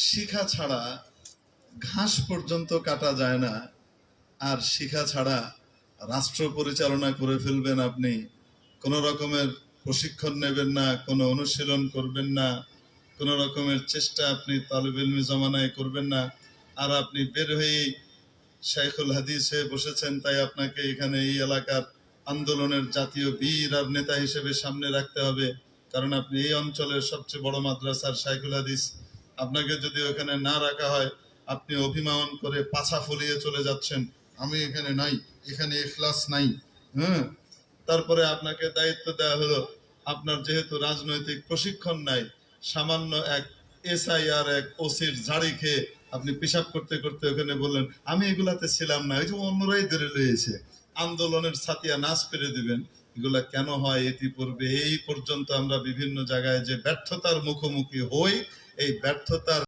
শিখা ছাড়া ঘাস পর্যন্ত কাটা যায় না, আর শিখা ছাড়া রাষ্ট্র পরিচালনা করে ফেলবেন আপনি। কোনো রকমের প্রশিক্ষণ নেবেন না, কোনো অনুশীলন করবেন না, কোনো রকমের চেষ্টা আপনি তালিবে ইলমি জমানায় করবেন না, আর আপনি বের হয়ে শাইখুল হাদিস হয়ে বসেছেন, তাই আপনাকে এখানে এই এলাকার আন্দোলনের জাতীয় বীর আর নেতা হিসেবে সামনে রাখতে হবে, কারণ আপনি এই অঞ্চলের সবচেয়ে বড় মাদ্রাসার শাইখুল হাদিস। আপনাকে যদি ওখানে না রাখা হয়, আপনি অভিমান করে পাছা ফলিয়ে চলে যাচ্ছেন, আমি এখানে নাই, এখানে ইখলাস নাই। হ্যাঁ, তারপরে আপনাকে দায়িত্ব দেওয়া হলো, আপনার যেহেতু রাজনৈতিক প্রশিক্ষণ নাই, সামান্য এক এসআই আর এক ওসির ঝাড়ি খেয়ে আপনি পেশাব করতে করতে ওখানে বললেন আমি এগুলাতে ছিলাম না, ওই যে অন্যরাই ধরে লয়েছে, আন্দোলনের ছাতিয়া নাচ পেরে দিবেন। এগুলা কেন হয় এটি পূর্বে এই পর্যন্ত আমরা বিভিন্ন জায়গায় যে ব্যর্থতার মুখোমুখি হই, এই ব্যর্থতার